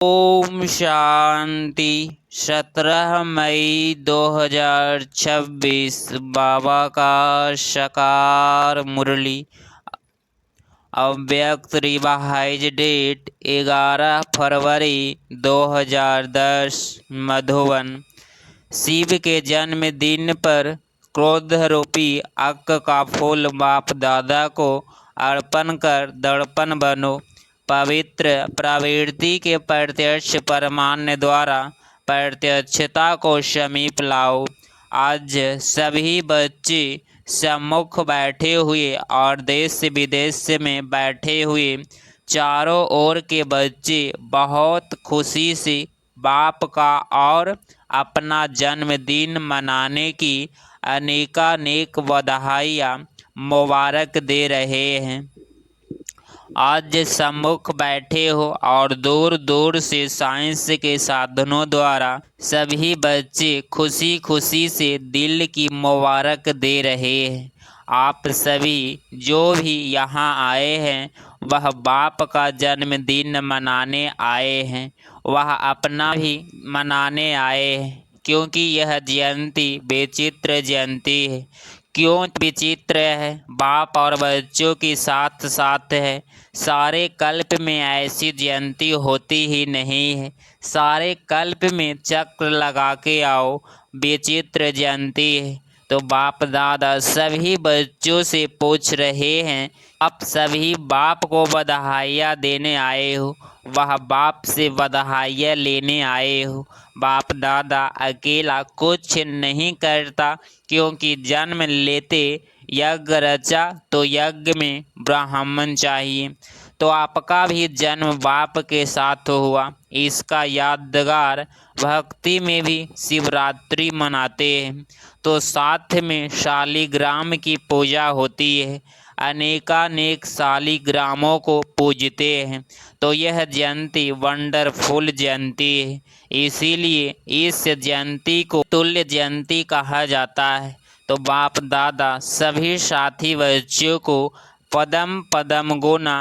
ओम शांति। 17 मई 2026 बाबा का साकार मुरली। अव्यक्त रिवाइज डेट 11 फरवरी 2010 मधुबन। शिव के जन्मदिन पर क्रोधरूपी अक्क का फूल बाप दादा को अर्पण कर दर्पण बनो। पवित्र प्रवृत्ति के प्रत्यक्ष प्रमाण द्वारा प्रत्यक्षता को समीप लाओ। आज सभी बच्चे सम्मुख बैठे हुए और देश विदेश में बैठे हुए चारों ओर के बच्चे बहुत खुशी से बाप का और अपना जन्मदिन मनाने की अनेकानेक बधाइयाँ मुबारक दे रहे हैं। आज सम्मुख बैठे हो और दूर दूर से साइंस के साधनों द्वारा सभी बच्चे खुशी खुशी से दिल की मुबारक दे रहे हैं। आप सभी जो भी यहाँ आए हैं वह बाप का जन्मदिन मनाने आए हैं, वह अपना भी मनाने आए हैं, क्योंकि यह जयंती विचित्र जयंती है। क्यों विचित्र है? बाप और बच्चों के साथ साथ है। सारे कल्प में ऐसी जयंती होती ही नहीं है। सारे कल्प में चक्र लगा के आओ, विचित्र जयंती है। तो बाप दादा सभी बच्चों से पूछ रहे हैं, आप सभी बाप को बधाइयाँ देने आए हो, वह बाप से बधाइयाँ लेने आए हो। बाप दादा अकेला कुछ नहीं करता, क्योंकि जन्म लेते यज्ञ रचा तो यज्ञ में ब्राह्मण चाहिए। तो आपका भी जन्म बाप के साथ हुआ। इसका यादगार भक्ति में भी शिवरात्रि मनाते हैं, तो साथ में शालिग्राम की पूजा होती है। अनेकानेक शालिग्रामों को पूजते हैं। तो यह जयंती वंडरफुल जयंती है। इसीलिए इस जयंती को तुल्य जयंती कहा जाता है। तो बाप दादा सभी साथी बच्चों को पदम पदम गुना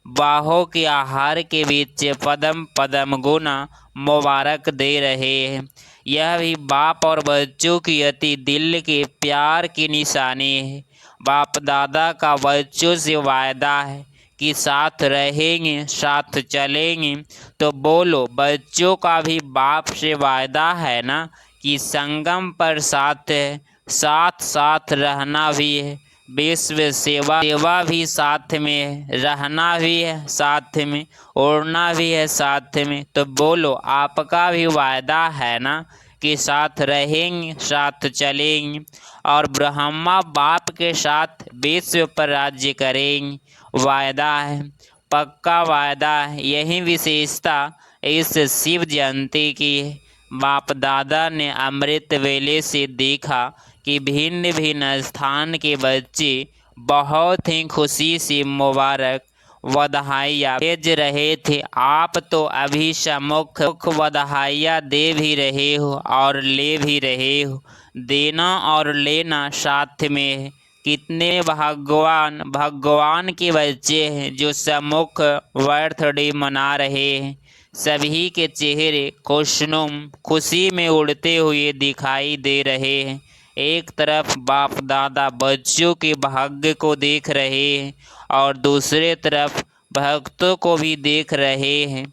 बाहों के आहार के बीच पदम पदम गुना मुबारक दे रहे हैं। यह भी बाप और बच्चों की अति दिल के प्यार की निशानी है। बाप दादा का बच्चों से वायदा है कि साथ रहेंगे, साथ चलेंगे। तो बोलो, बच्चों का भी बाप से वायदा है ना कि संगम पर साथ है, साथ साथ रहना भी है, विश्व सेवा भी साथ में है, रहना भी है साथ में, उड़ना भी है साथ में। तो बोलो, आपका भी वायदा है ना कि साथ रहेंगे, साथ चलेंगे और ब्रह्मा बाप के साथ विश्व पर राज्य करेंगे। वायदा है, पक्का वायदा है। यही विशेषता इस शिव जयंती की है। बाप दादा ने अमृत वेले से देखा कि भिन्न भिन्न स्थान के बच्चे बहुत ही खुशी से मुबारक बधाइयाँ भेज रहे थे। आप तो अभी सम्मुख बधाइयाँ दे भी रहे हो और ले भी रहे हो। देना और लेना साथ में है। कितने भगवान के बच्चे हैं जो सम्मुख बर्थडे मना रहे हैं। सभी के चेहरे खुशनुम खुशी में उड़ते हुए दिखाई दे रहे हैं। एक तरफ बाप दादा बच्चों के भाग्य को देख रहे हैं और दूसरे तरफ भक्तों को भी देख रहे हैं।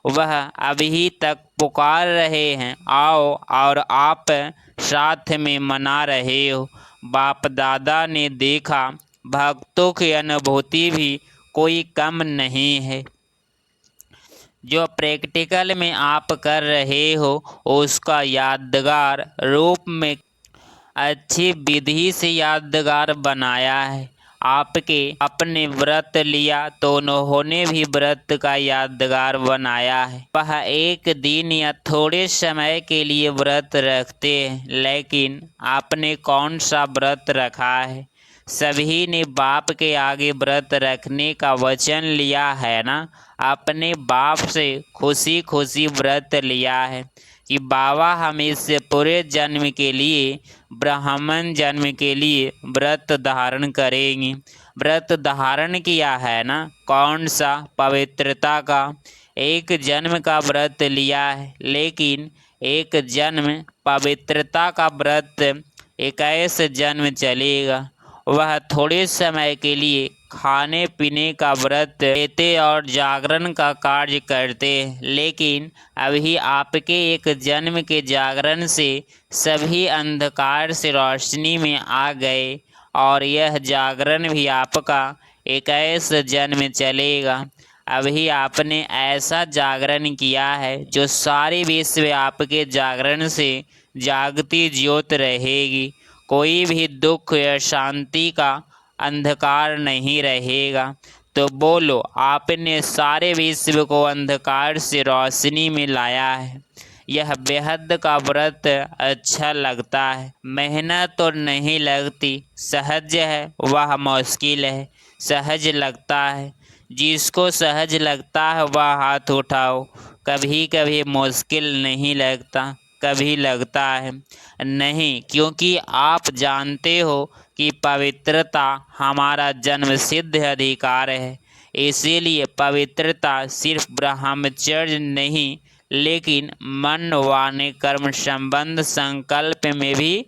वह अभी तक पुकार रहे हैं, आओ, और आप साथ में मना रहे हो। बाप दादा ने देखा भक्तों की अनुभूति भी कोई कम नहीं है। जो प्रैक्टिकल में आप कर रहे हो उसका यादगार रूप में अच्छी विधि से यादगार बनाया है। आपके अपने व्रत लिया तो उन्होंने भी व्रत का यादगार बनाया है। वह एक दिन या थोड़े समय के लिए व्रत रखते हैं, लेकिन आपने कौन सा व्रत रखा है? सभी ने बाप के आगे व्रत रखने का वचन लिया है ना। अपने बाप से खुशी खुशी व्रत लिया है कि बाबा हम इस पूरे जन्म के लिए, ब्राह्मण जन्म के लिए व्रत धारण करेंगे। व्रत धारण किया है ना, कौन सा? पवित्रता का। एक जन्म का व्रत लिया है, लेकिन एक जन्म पवित्रता का व्रत 21 जन्म चलेगा। वह थोड़े समय के लिए खाने पीने का व्रत लेते और जागरण का कार्य करते, लेकिन अभी आपके एक जन्म के जागरण से सभी अंधकार से रोशनी में आ गए और यह जागरण भी आपका 21 जन्म चलेगा। अभी आपने ऐसा जागरण किया है जो सारे विश्व आपके जागरण से जागती ज्योत रहेगी। कोई भी दुख या शांति का अंधकार नहीं रहेगा। तो बोलो, आपने सारे विश्व को अंधकार से रोशनी में लाया है। यह बेहद का व्रत अच्छा लगता है। मेहनत तो नहीं लगती, सहज है वह मुश्किल है। सहज लगता है, जिसको सहज लगता है वह हाथ उठाओ। कभी कभी मुश्किल नहीं लगता, कभी लगता है नहीं, क्योंकि आप जानते हो कि पवित्रता हमारा जन्मसिद्ध अधिकार है। इसीलिए पवित्रता सिर्फ ब्रह्मचर्य नहीं, लेकिन मन वाणी कर्म संबंध संकल्प में भी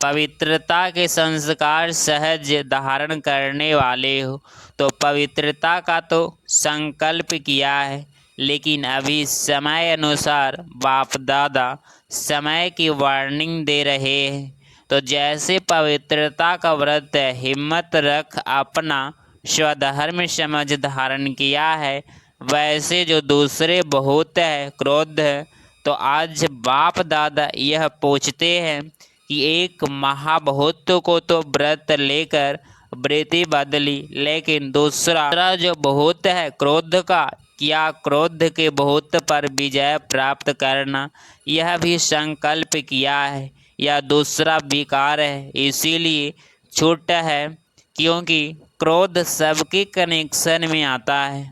पवित्रता के संस्कार सहज धारण करने वाले हो। तो पवित्रता का तो संकल्प किया है, लेकिन अभी समय अनुसार बाप दादा समय की वार्निंग दे रहे हैं। तो जैसे पवित्रता का व्रत हिम्मत रख अपना स्वधर्म समझ धारण किया है, वैसे जो दूसरे बहुत है क्रोध है। तो आज बाप दादा यह पूछते हैं कि एक महाभूत को तो व्रत लेकर वृत्ति बदली, लेकिन दूसरा जो बहुत है क्रोध का, क्या क्रोध के भूत पर विजय प्राप्त करना यह भी संकल्प किया है, या दूसरा विकार है। इसीलिए छूट है, क्योंकि क्रोध सबके कनेक्शन में आता है।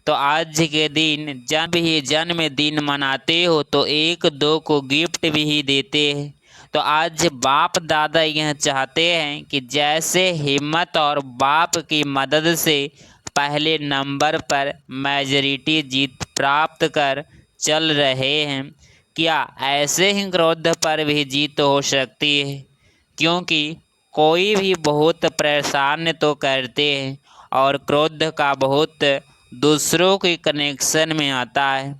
तो आज के दिन जब ही जन्मदिन मनाते हो तो एक दो को गिफ्ट भी देते हैं। तो आज बाप दादा यह चाहते हैं कि जैसे हिम्मत और बाप की मदद से पहले नंबर पर मेजॉरिटी जीत प्राप्त कर चल रहे हैं, क्या ऐसे ही क्रोध पर भी जीत हो सकती है? क्योंकि कोई भी बहुत परेशान तो करते हैं और क्रोध का बहुत दूसरों के कनेक्शन में आता है,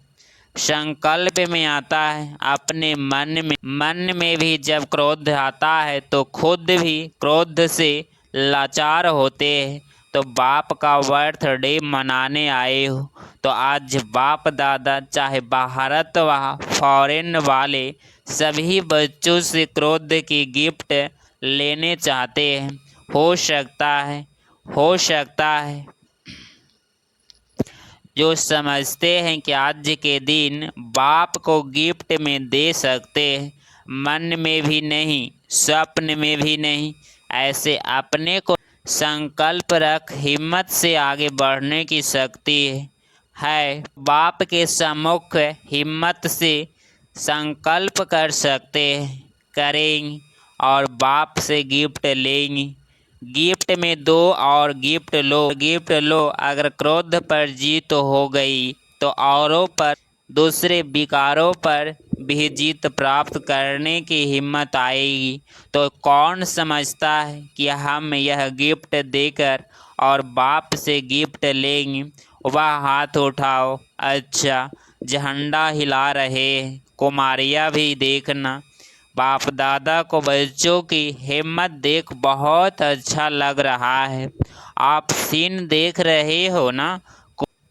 संकल्प में आता है, अपने मन में भी जब क्रोध आता है तो खुद भी क्रोध से लाचार होते हैं। तो बाप का बर्थडे मनाने आए हो तो आज बाप दादा चाहे भारत व फॉरेन वाले सभी बच्चों से क्रोध की गिफ्ट लेने चाहते हैं। हो सकता है जो समझते हैं कि आज के दिन बाप को गिफ्ट में दे सकते हैं, मन में भी नहीं, स्वप्न में भी नहीं, ऐसे अपने को संकल्प रख हिम्मत से आगे बढ़ने की शक्ति है। बाप के सम्मुख हिम्मत से संकल्प कर सकते हैं, करेंगे और बाप से गिफ्ट लेंगे। गिफ्ट में दो और गिफ्ट लो। अगर क्रोध पर जीत हो गई तो औरों पर, दूसरे विकारों पर भी जीत प्राप्त करने की हिम्मत आएगी। तो कौन समझता है कि हम यह गिफ्ट देकर और बाप से गिफ्ट लेंगे? वह हाथ उठाओ। अच्छा, झंडा हिला रहे कुमारियाँ भी देखना। बाप दादा को बच्चों की हिम्मत देख बहुत अच्छा लग रहा है। आप सीन देख रहे हो ना?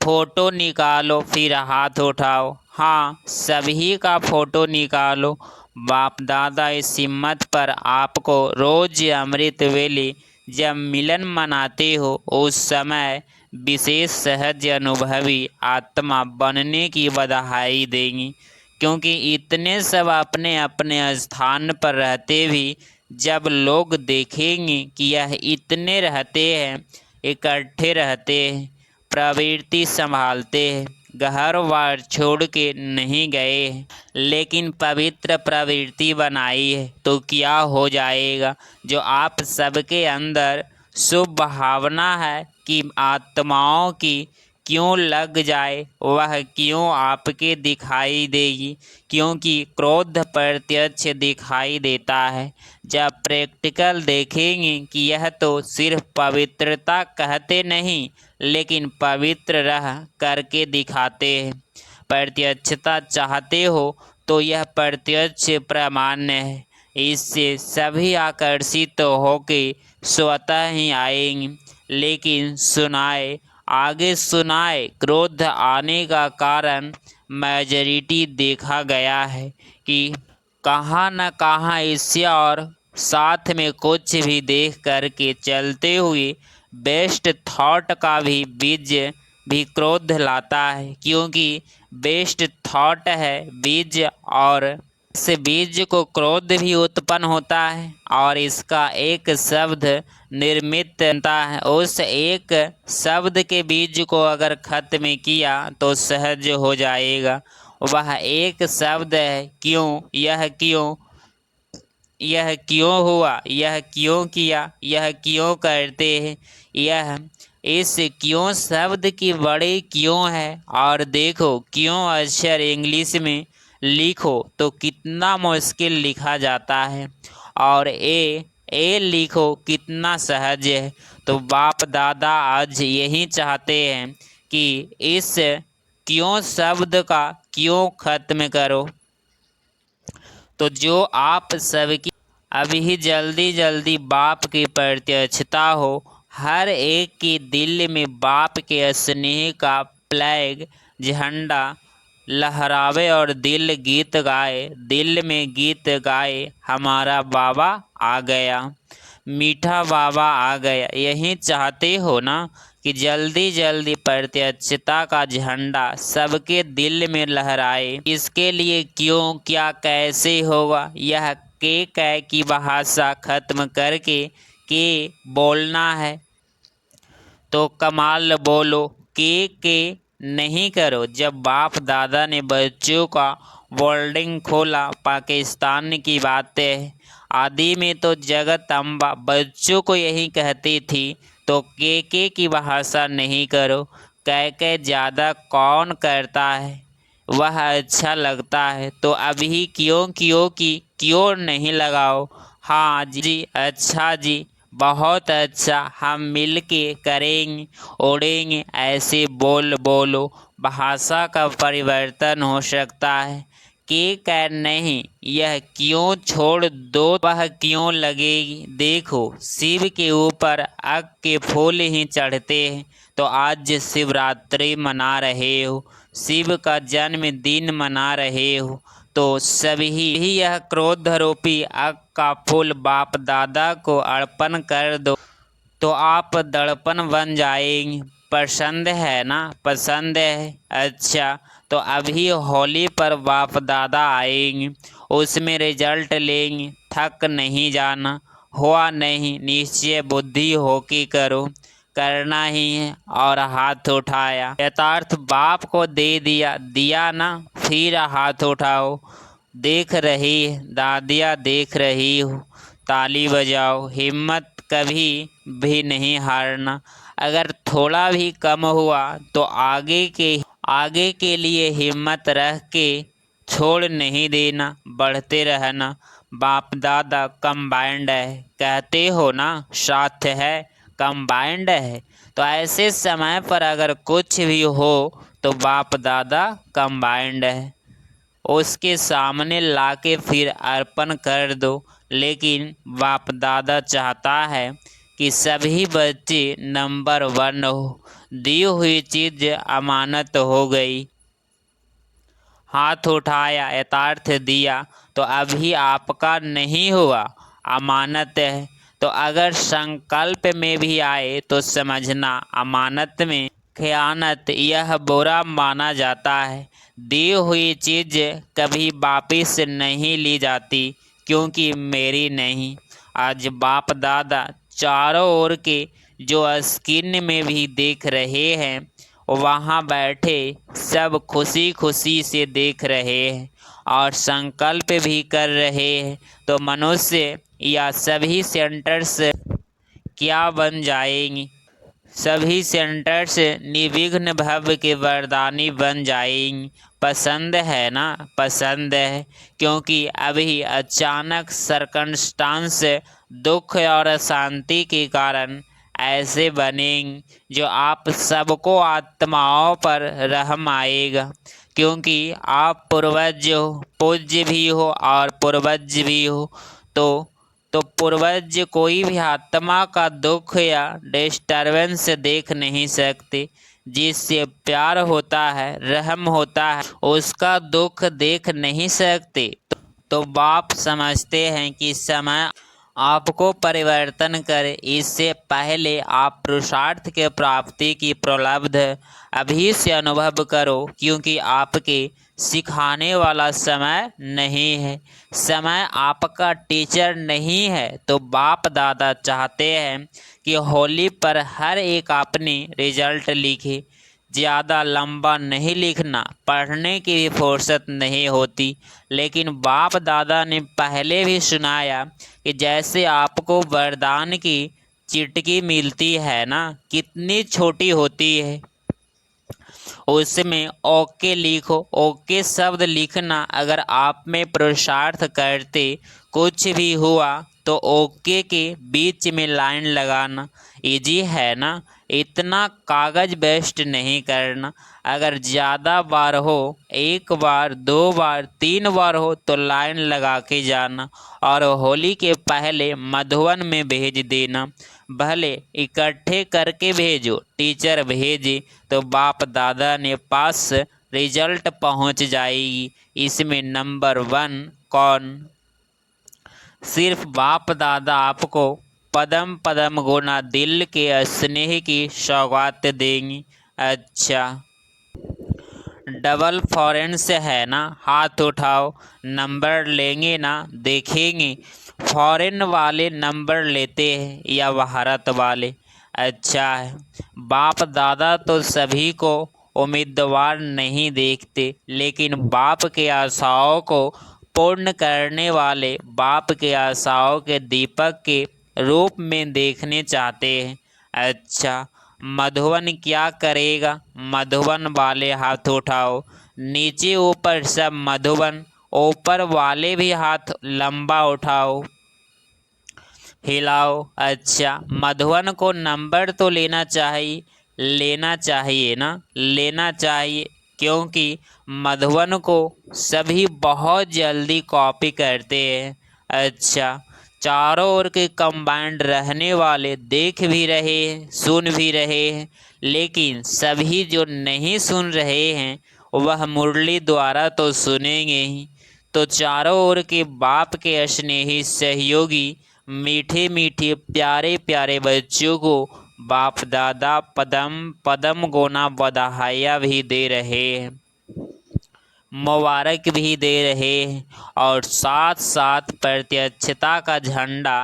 फोटो निकालो फिर हाथ उठाओ। हाँ, सभी का फोटो निकालो। बाप दादा इस हिम्मत पर आपको रोज अमृत वेले जब मिलन मनाते हो उस समय विशेष सहज अनुभवी आत्मा बनने की बधाई देंगी, क्योंकि इतने सब अपने अपने स्थान पर रहते भी जब लोग देखेंगे कि यह इतने रहते हैं, इकट्ठे रहते हैं, प्रवृत्ति संभालते हैं, घर बार छोड़ के नहीं गए हैं, लेकिन पवित्र प्रवृत्ति बनाई है, तो क्या हो जाएगा? जो आप सबके अंदर शुभ भावना है कि आत्माओं की क्यों लग जाए, वह क्यों आपके दिखाई देगी, क्योंकि क्रोध प्रत्यक्ष दिखाई देता है। जब प्रैक्टिकल देखेंगे कि यह तो सिर्फ पवित्रता कहते नहीं, लेकिन पवित्र रह करके दिखाते हैं। प्रत्यक्षता चाहते हो तो यह प्रत्यक्ष प्रामाण्य है, इससे सभी आकर्षित होके स्वतः ही आएंगे। लेकिन आगे सुनाए, क्रोध आने का कारण मेजॉरिटी देखा गया है कि कहाँ न कहाँ इससे और साथ में कुछ भी देख करके चलते हुए बेस्ट थॉट का भी बीज भी क्रोध लाता है, क्योंकि बेस्ट थॉट है बीज, और इस बीज को क्रोध भी उत्पन्न होता है और इसका एक शब्द निर्मित होता है। उस एक शब्द के बीज को अगर खत्म किया तो सहज हो जाएगा। वह एक शब्द है क्यों। यह क्यों हुआ, यह क्यों किया, यह क्यों करते हैं, यह इस क्यों शब्द की बड़ी क्यों है। और देखो क्यों अक्षर इंग्लिश में लिखो तो कितना मुश्किल लिखा जाता है, और ए लिखो कितना सहज है। तो बाप दादा आज यही चाहते हैं कि इस क्यों शब्द का क्यों खत्म करो। तो जो आप सबकी अभी जल्दी जल्दी बाप की प्रत्यक्षता हो, हर एक के दिल में बाप के स्नेह का फ्लैग झंडा लहरावे और दिल में गीत गाए, हमारा बाबा आ गया, मीठा बाबा आ गया। यही चाहते हो ना कि जल्दी जल्दी प्रत्यक्षता का झंडा सबके दिल में लहराए। इसके लिए क्यों, क्या, कैसे होगा, यह के की भाषा खत्म करके के बोलना है तो कमाल बोलो, के नहीं करो। जब बाप दादा ने बच्चों का बोर्डिंग खोला, पाकिस्तान की बात है, आदि में तो जगत अम्बा बच्चों को यही कहती थी, तो के की भाषा नहीं करो। कह ज़्यादा कौन करता है, वह अच्छा लगता है। तो अभी क्यों नहीं लगाओ। हाँ जी, अच्छा जी, बहुत अच्छा, हम मिल के करेंगे, उड़ेंगे, ऐसे बोलो। भाषा का परिवर्तन हो सकता है, के नहीं, यह क्यों छोड़ दो, वह क्यों लगेगी। देखो शिव के ऊपर अग के फूल ही चढ़ते हैं, तो आज शिवरात्रि मना रहे हो, शिव का जन्मदिन मना रहे हो, तो सभी यह क्रोध रूपी अग का फूल बाप दादा को अर्पण कर दो, तो आप दर्पण बन जाएंगे। पसंद है ना, पसंद है, अच्छा। तो अभी होली पर बाप दादा आएंगे, उसमें रिजल्ट लेंगे, थक नहीं जाना, हुआ नहीं, निश्चय बुद्धि हो कि करो, करना ही है। और हाथ उठाया, यथार्थ बाप को दे दिया ना, फिर हाथ उठाओ। देख रही दादिया, देख रही हो, ताली बजाओ, हिम्मत कभी भी नहीं हारना। अगर थोड़ा भी कम हुआ तो आगे के लिए हिम्मत रख के छोड़ नहीं देना, बढ़ते रहना। बाप दादा कंबाइंड है, कहते हो ना, साथ है, कंबाइंड है। तो ऐसे समय पर अगर कुछ भी हो तो बाप दादा कंबाइंड है, उसके सामने लाके फिर अर्पण कर दो। लेकिन बाप दादा चाहता है कि सभी बच्चे नंबर 1 हो, दी हुई चीज़ अमानत हो गई। हाथ उठाया, यथार्थ दिया, तो अभी आपका नहीं हुआ, अमानत है। तो अगर संकल्प में भी आए तो समझना अमानत में खयानत, यह बुरा माना जाता है। दी हुई चीज़ कभी वापिस नहीं ली जाती, क्योंकि मेरी नहीं। आज बाप दादा चारों ओर के जो स्क्रीन में भी देख रहे हैं, वहाँ बैठे सब खुशी खुशी से देख रहे हैं और संकल्प भी कर रहे हैं। तो मनुष्य या सभी सेंटर्स क्या बन जाएंगी, सभी सेंटर्स निर्विघ्न भव्य के वरदानी बन जाएंगी। पसंद है ना? पसंद है, क्योंकि अभी अचानक सर्कमस्टांस, दुख और अशांति के कारण ऐसे बनेंगे जो आप सबको आत्माओं पर रहम आएगा, क्योंकि आप पूर्वज हो, पूज्य भी हो और पूर्वज भी हो। तो पूर्वज कोई भी आत्मा का दुख या डिस्टरबेंस देख नहीं सकते। जिससे प्यार होता है, रहम होता है, उसका दुख देख नहीं सकते। तो बाप समझते हैं कि समय आपको परिवर्तन करे। इससे पहले आप पुरुषार्थ के प्राप्ति की प्रलब्ध अभी से अनुभव करो, क्योंकि आपके सिखाने वाला समय नहीं है। समय आपका टीचर नहीं है। तो बाप दादा चाहते हैं कि होली पर हर एक अपनी रिजल्ट लिखे। ज़्यादा लंबा नहीं लिखना, पढ़ने की भी फुर्सत नहीं होती। लेकिन बाप दादा ने पहले भी सुनाया कि जैसे आपको वरदान की चिटकी मिलती है ना, कितनी छोटी होती है, उसमें ओके लिखो। ओके शब्द लिखना, अगर आप में पुरुषार्थ करते कुछ भी हुआ तो ओके के बीच में लाइन लगाना इजी है ना। इतना कागज वेस्ट नहीं करना। अगर ज़्यादा बार हो, एक बार, दो बार, तीन बार हो, तो लाइन लगा के जाना और होली के पहले मधुवन में भेज देना। भले इकट्ठे करके भेजो, टीचर भेजे तो बाप दादा ने पास रिजल्ट पहुंच जाएगी। इसमें नंबर 1 कौन? सिर्फ बाप दादा आपको पदम पदम गुना दिल के स्नेह की सौगात देंगी। अच्छा, डबल फॉरेंस है ना? हाथ उठाओ, नंबर लेंगे ना? देखेंगे फॉरेन वाले नंबर लेते हैं या भारत वाले। अच्छा है, बाप दादा तो सभी को उम्मीदवार नहीं देखते, लेकिन बाप के आशाओं को पूर्ण करने वाले बाप के आशाओं के दीपक के रूप में देखने चाहते हैं। अच्छा, मधुवन क्या करेगा? मधुवन वाले हाथ उठाओ, नीचे ऊपर सब मधुवन। ऊपर वाले भी हाथ लंबा उठाओ, हिलाओ। अच्छा, मधुवन को नंबर तो लेना चाहिए, लेना चाहिए ना? लेना चाहिए, क्योंकि मधुवन को सभी बहुत जल्दी कॉपी करते हैं। अच्छा, चारों ओर के कंबाइंड रहने वाले देख भी रहे हैं, सुन भी रहे हैं, लेकिन सभी जो नहीं सुन रहे हैं वह मुरली द्वारा तो सुनेंगे ही। तो चारों ओर के बाप के स्नेही सहयोगी मीठे मीठे प्यारे प्यारे बच्चों को बाप दादा पदम पदम गोना बधाइयाँ भी दे रहे हैं, मुबारक भी दे रहे हैं, और साथ साथ प्रत्यक्षता का झंडा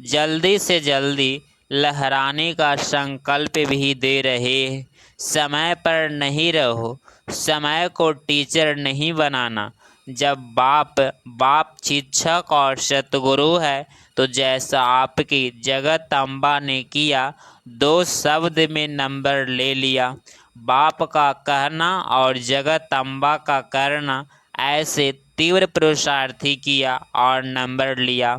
जल्दी से जल्दी लहराने का संकल्प भी दे रहे हैं। समय पर नहीं रहो, समय को टीचर नहीं बनाना। जब बाप बाप शिक्षक और सतगुरु है, तो जैसा आपकी जगत अम्बा ने किया, 2 शब्द में नंबर ले लिया। बाप का कहना और जगत अम्बा का करना, ऐसे तीव्र पुरुषार्थी किया और नंबर लिया।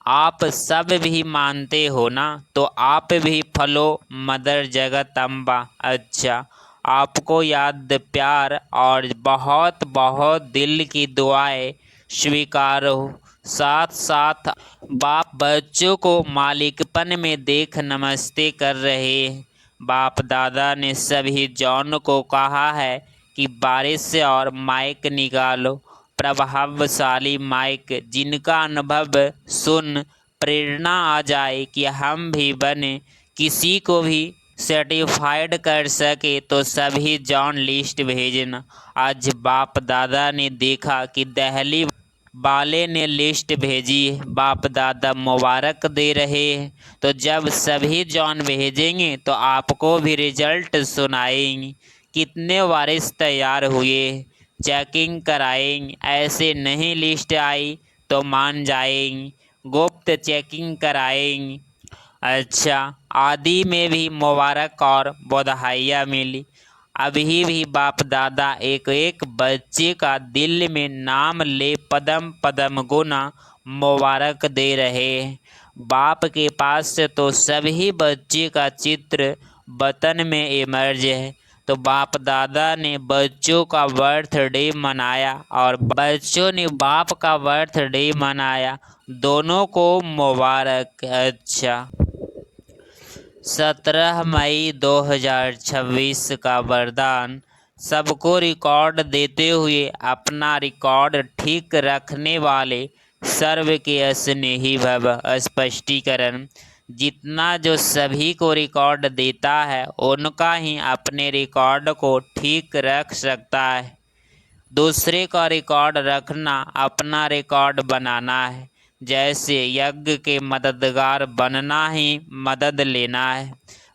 आप सब भी मानते हो ना? तो आप भी फलो मदर जगत अम्बा। अच्छा, आपको याद प्यार और बहुत बहुत दिल की दुआएं स्वीकार हो। साथ साथ बाप बच्चों को मालिकपन में देख नमस्ते कर रहे हैं। बाप दादा ने सभी जॉन को कहा है कि बारिश से और माइक निकालो, प्रभावशाली माइक, जिनका अनुभव सुन प्रेरणा आ जाए कि हम भी बने, किसी को भी सर्टिफाइड कर सके, तो सभी जॉन लिस्ट भेजना। आज बाप दादा ने देखा कि दिल्ली वाले ने लिस्ट भेजी है, बाप दादा मुबारक दे रहे हैं। तो जब सभी जॉन भेजेंगे तो आपको भी रिजल्ट सुनाएंगे। कितने वारिस तैयार हुए, चेकिंग कराएंगे। ऐसे नहीं लिस्ट आई तो मान जाएंगे, गुप्त चेकिंग कराएंगे। अच्छा, आदि में भी मुबारक और बधाइयाँ मिली। अभी भी बाप दादा एक एक बच्चे का दिल में नाम ले पदम पदम गुना मुबारक दे रहे हैं। बाप के पास तो सभी बच्चे का चित्र वतन में इमर्ज है। तो बाप दादा ने बच्चों का बर्थडे मनाया और बच्चों ने बाप का बर्थडे मनाया। दोनों को मुबारक। अच्छा, 17 मई 2026 का वरदान। सबको रिकॉर्ड देते हुए अपना रिकॉर्ड ठीक रखने वाले सर्व के स्नेही भव। स्पष्टीकरण, जितना जो सभी को रिकॉर्ड देता है उनका ही अपने रिकॉर्ड को ठीक रख सकता है। दूसरे का रिकॉर्ड रखना अपना रिकॉर्ड बनाना है। जैसे यज्ञ के मददगार बनना ही मदद लेना है,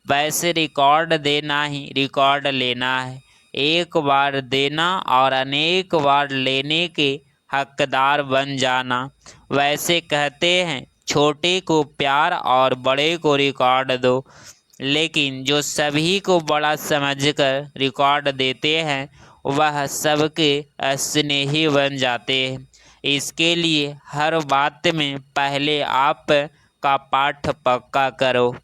वैसे रिकॉर्ड देना ही रिकॉर्ड लेना है। एक बार देना और अनेक बार लेने के हकदार बन जाना। वैसे कहते हैं छोटे को प्यार और बड़े को रिकॉर्ड दो, लेकिन जो सभी को बड़ा समझकर रिकॉर्ड देते हैं वह सबके स्नेही बन जाते हैं। इसके लिए हर बात में पहले आप का पाठ पक्का करो।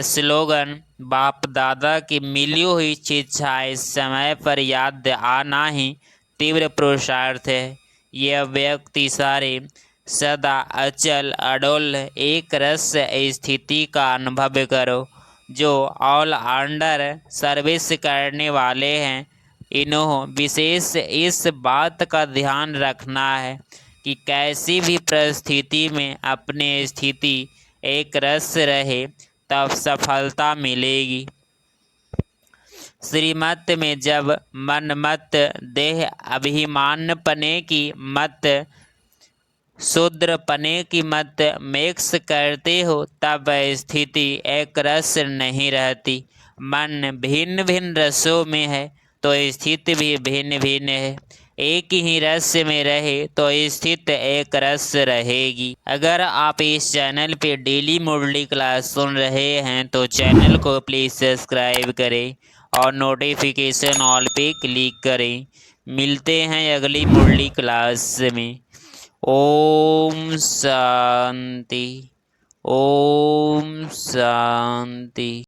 स्लोगन, बाप दादा की मिली हुई शिक्षाएं समय पर याद आना ही तीव्र पुरुषार्थ है। यह व्यक्ति सारे सदा अचल अडोल एक रस स्थिति का अनुभव करो। जो ऑल अंडर सर्विस करने वाले हैं इन्हों विशेष इस बात का ध्यान रखना है कि कैसी भी परिस्थिति में अपनी स्थिति एक रस रहे, तब सफलता मिलेगी। श्रीमत में जब मन मत देह अभिमान पने की मत शूद्र पने की मत मिक्स करते हो तब स्थिति एक रस नहीं रहती। मन भिन्न भिन्न रसों में है तो स्थिति भी भिन्न भिन्न है। एक ही रस में रहे तो स्थित एक रस रहेगी। अगर आप इस चैनल पे डेली मुरली क्लास सुन रहे हैं तो चैनल को प्लीज़ सब्सक्राइब करें और नोटिफिकेशन ऑल पे क्लिक करें। मिलते हैं अगली मुरली क्लास में। ओम शांति। ओम शांति।